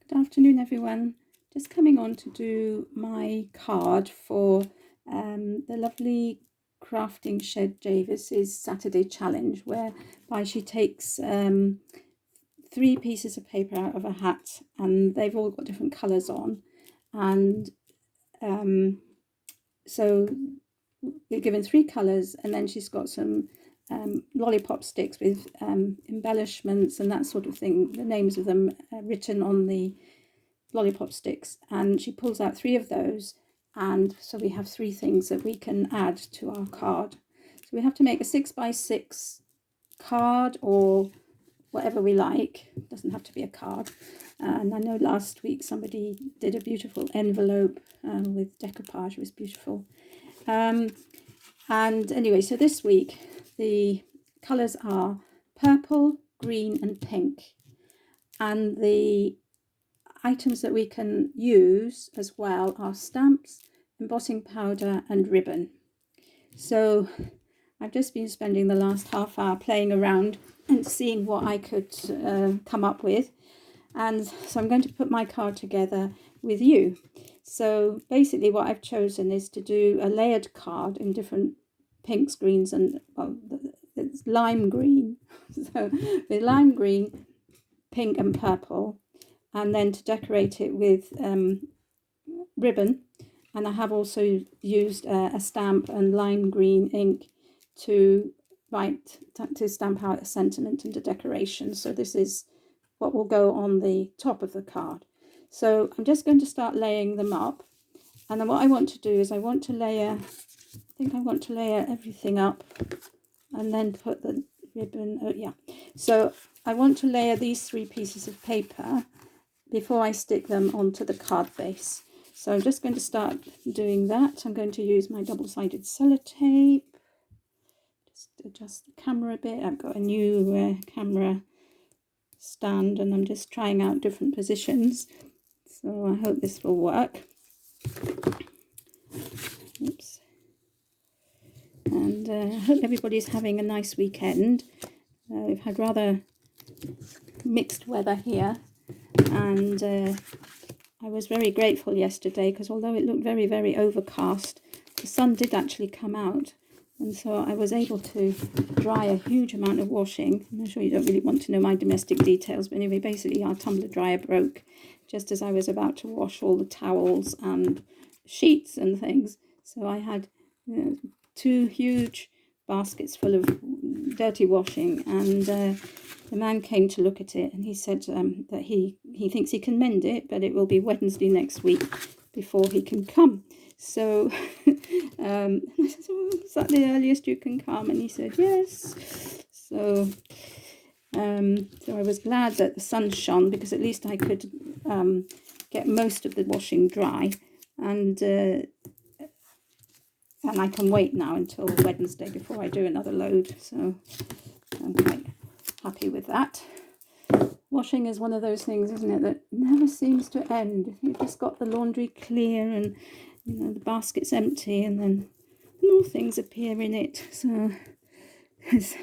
Good afternoon, everyone. Just coming on to do my card for the lovely Crafting Shed Davies' Saturday challenge, whereby she takes 3 pieces of paper out of a hat, and they've all got different colours on, and so we're given 3 colours, and then she's got some lollipop sticks with embellishments and that sort of thing, the names of them written on the lollipop sticks, and she pulls out 3 of those, and so we have 3 things that we can add to our card. So we have to make a 6x6 card or whatever we like. It doesn't have to be a card. And I know last week somebody did a beautiful envelope with decoupage. It was beautiful. And anyway, so this week the colours are purple, green and pink, and the items that we can use as well are stamps, embossing powder and ribbon. So I've just been spending the last half hour playing around and seeing what I could come up with, and so I'm going to put my card together with you. So basically what I've chosen is to do a layered card in different pinks, greens and it's lime green. So with lime green, pink and purple, and then to decorate it with ribbon. And I have also used a stamp and lime green ink to stamp out a sentiment and a decoration. So this is what will go on the top of the card. So I'm just going to start laying them up, and then what I want to do is I want to layer everything up and then put the ribbon. So I want to layer these 3 pieces of paper before I stick them onto the card base. So I'm just going to start doing that. I'm going to use my double-sided sellotape. Just adjust the camera a bit. I've got a new camera stand and I'm just trying out different positions. So I hope this will work. Oops. And I hope everybody's having a nice weekend. We've had rather mixed weather here, and I was very grateful yesterday because although it looked very, very overcast, the sun did actually come out, and so I was able to dry a huge amount of washing. I'm sure you don't really want to know my domestic details, but anyway, basically our tumbler dryer broke just as I was about to wash all the towels and sheets and things. So I had 2 huge baskets full of dirty washing, and the man came to look at it, and he said that he thinks he can mend it, but it will be Wednesday next week before he can come. So I said, oh, is that the earliest you can come? And he said yes. So I was glad that the sun shone, because at least I could get most of the washing dry, and I can wait now until Wednesday before I do another load. So I'm quite happy with that. Washing is one of those things, isn't it, that never seems to end. You've just got the laundry clear and the basket's empty, and then more things appear in it. So it's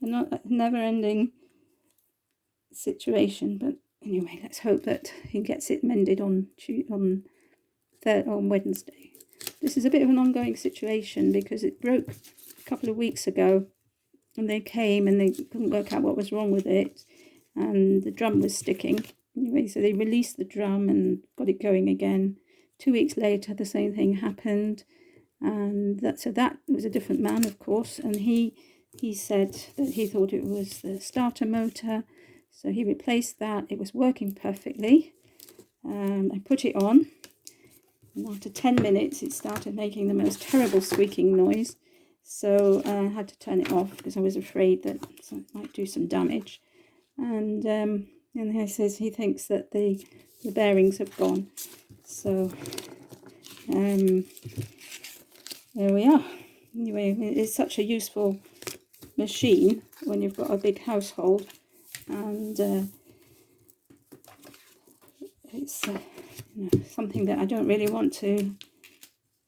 not a never-ending situation. But anyway, let's hope that he gets it mended on Wednesday. This is a bit of an ongoing situation because it broke a couple of weeks ago, and they came and they couldn't work out what was wrong with it, and the drum was sticking. Anyway, so they released the drum and got it going again. 2 weeks later, the same thing happened, and that was a different man, of course, and he said that he thought it was the starter motor, so he replaced that. It was working perfectly. I put it on, and after 10 minutes it started making the most terrible squeaking noise, so I had to turn it off because I was afraid that it might do some damage. And he says he thinks that the bearings have gone. So there we are. Anyway, it's such a useful machine when you've got a big household, and it's something that I don't really want to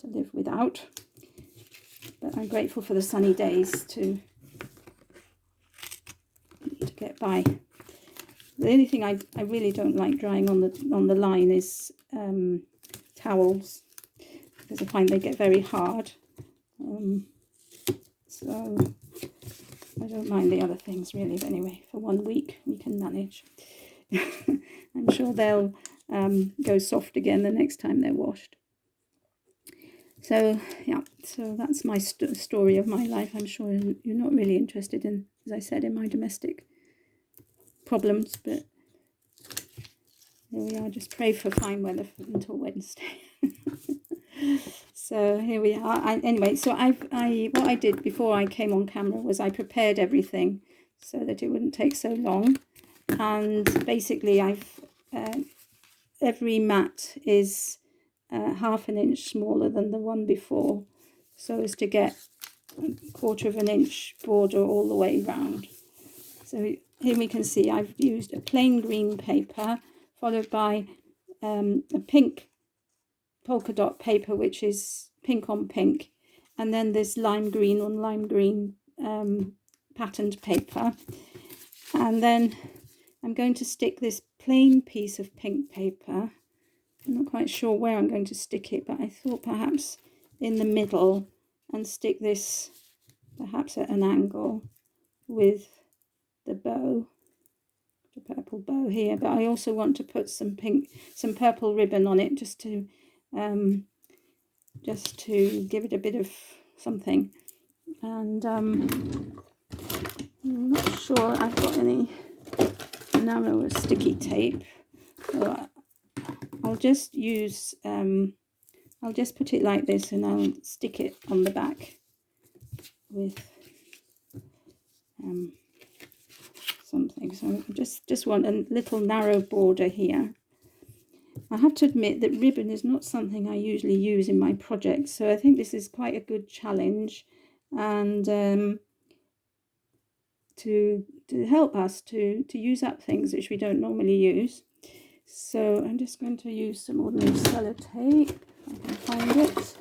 live without, but I'm grateful for the sunny days to get by. The only thing I really don't like drying on the line is towels, because I find they get very hard. So I don't mind the other things really, but anyway, for 1 week we can manage. I'm sure they'll go soft again the next time they're washed. So yeah, so that's my story of my life. I'm sure you're not really interested in, as I said, in my domestic problems, but here we are. Just pray for fine weather until Wednesday. So here we are. Anyway, so what I did before I came on camera was I prepared everything so that it wouldn't take so long. And basically, every mat is 1/2 inch smaller than the one before, so as to get 1/4 inch border all the way round. So here we can see I've used a plain green paper followed by a pink polka dot paper, which is pink on pink, and then this lime green on lime green patterned paper. And then I'm going to stick this plain piece of pink paper. I'm not quite sure where I'm going to stick it, but I thought perhaps in the middle, and stick this perhaps at an angle with the bow, the purple bow here. But I also want to put some purple ribbon on it, just to give it a bit of something. And I'm not sure I've got any narrower sticky tape, so I'll just use I'll just put it like this, and I'll stick it on the back with something. So I just want a little narrow border here. I have to admit that ribbon is not something I usually use in my projects, so I think this is quite a good challenge, and to help us to use up things which we don't normally use. So I'm just going to use some ordinary sellotape, if I can find it.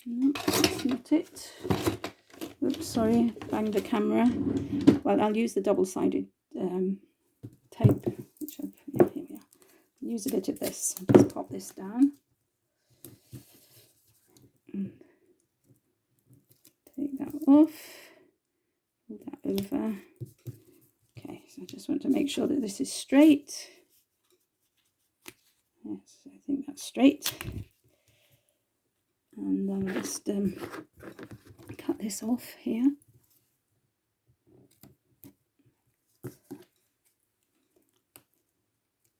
No, that's not it. Oops, sorry, banged the camera. Well, I'll use the double-sided tape, which here we are. Use a bit of this. Just pop this down. Take that off. Pull that over. Okay, so I just want to make sure that this is straight. Yes, I think that's straight. And I'll just cut this off here.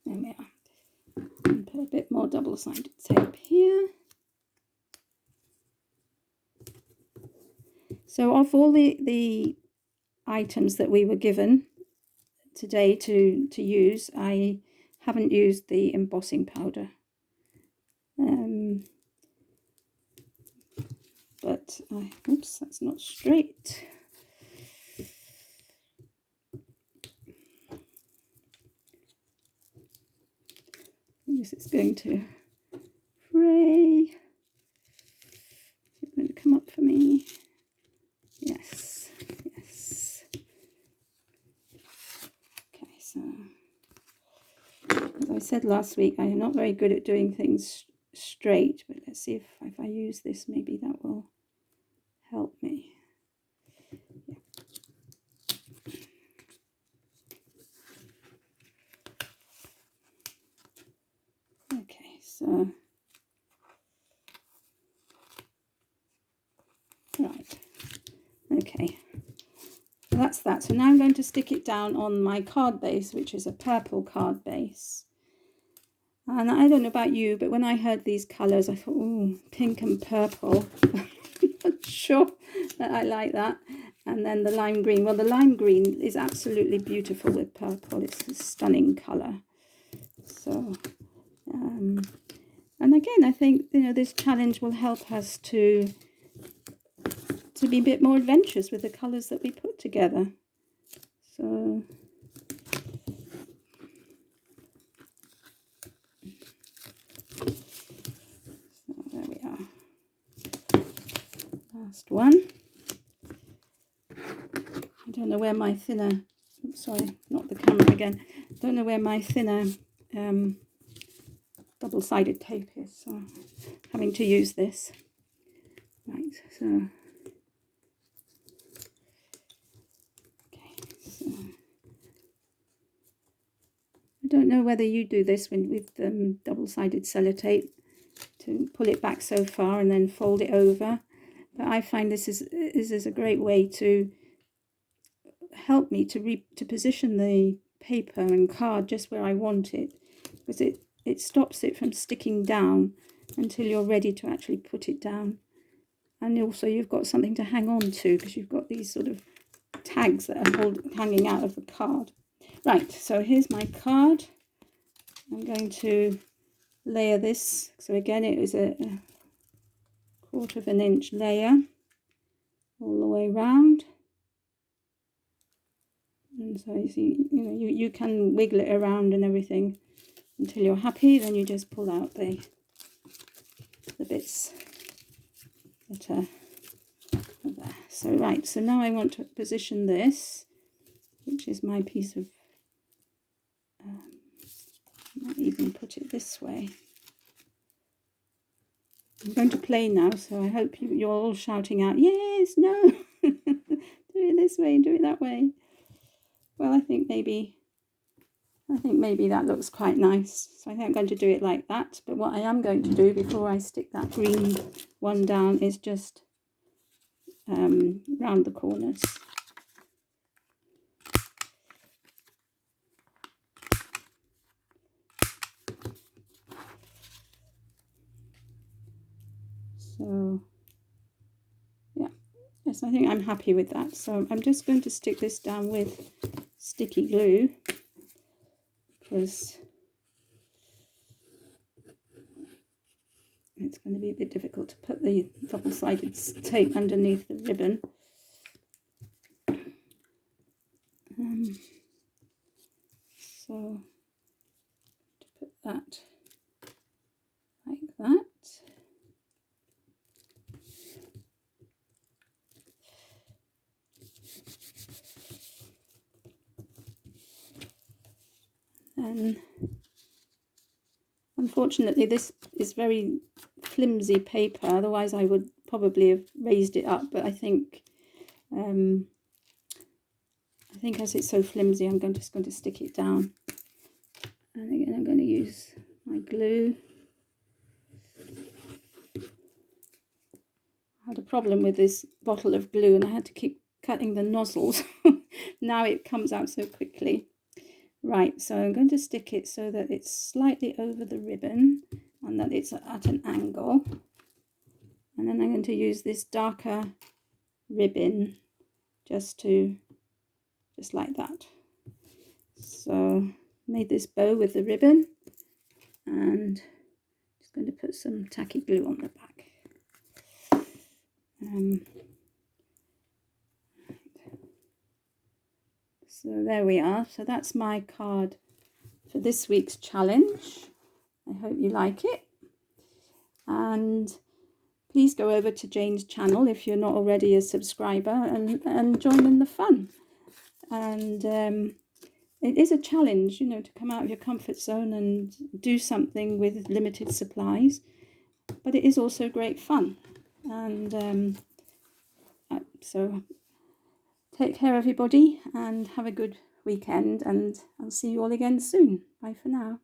There we are. And put a bit more double-sided tape here. So of all the items that we were given today to use, I haven't used the embossing powder. But oops, that's not straight. This is going to fray. It's going to come up for me. Yes, yes. Okay, so as I said last week, I'm not very good at doing things straight, but let's see if I use this, maybe that will help me. Yeah. Okay, so right, okay, so that's that. So now I'm going to stick it down on my card base, which is a purple card base. And I don't know about you, but when I heard these colours, I thought, oh, pink and purple. I'm not sure that I like that. And then the lime green. Well, the lime green is absolutely beautiful with purple. It's a stunning colour. So, and again, I think, you know, this challenge will help us to be a bit more adventurous with the colours that we put together. So there we are. Last one. I don't know where my thinner, sorry, not the camera again, don't know where my thinner double-sided tape is, so I'm having to use this. Right, so I don't know whether you do this with double-sided sellotape, to pull it back so far and then fold it over, but I find this is a great way to help me to position the paper and card just where I want it, because it stops it from sticking down until you're ready to actually put it down. And also you've got something to hang on to, because you've got these sort of tags that are hanging out of the card. Right, so here's my card. I'm going to layer this. So again, it is a 1/4 of an inch layer all the way round. And so you see, you can wiggle it around and everything until you're happy. Then you just pull out the bits that are there. So right, so now I want to position this, which is my piece of, I might even put it this way. I'm going to play now, so I hope you're all shouting out, yes, no, do it this way, do it that way. Well, I think maybe that looks quite nice. So I think I'm going to do it like that. But what I am going to do before I stick that green one down is just round the corners. So yeah, yes, I think I'm happy with that. So I'm just going to stick this down with sticky glue, because it's going to be a bit difficult to put the double-sided tape underneath the ribbon. So to put that like that. And unfortunately this is very flimsy paper, otherwise I would probably have raised it up, but I think as it's so flimsy, I'm just going to stick it down. And again, I'm going to use my glue. I had a problem with this bottle of glue and I had to keep cutting the nozzles. Now it comes out so quickly. Right, so I'm going to stick it so that it's slightly over the ribbon and that it's at an angle. And then I'm going to use this darker ribbon just like that. So made this bow with the ribbon and just going to put some tacky glue on the back. So there we are. So that's my card for this week's challenge. I hope you like it. And please go over to Jayne's channel if you're not already a subscriber and join in the fun. And it is a challenge, to come out of your comfort zone and do something with limited supplies. But it is also great fun. And so take care, everybody, and have a good weekend. And I'll see you all again soon. Bye for now.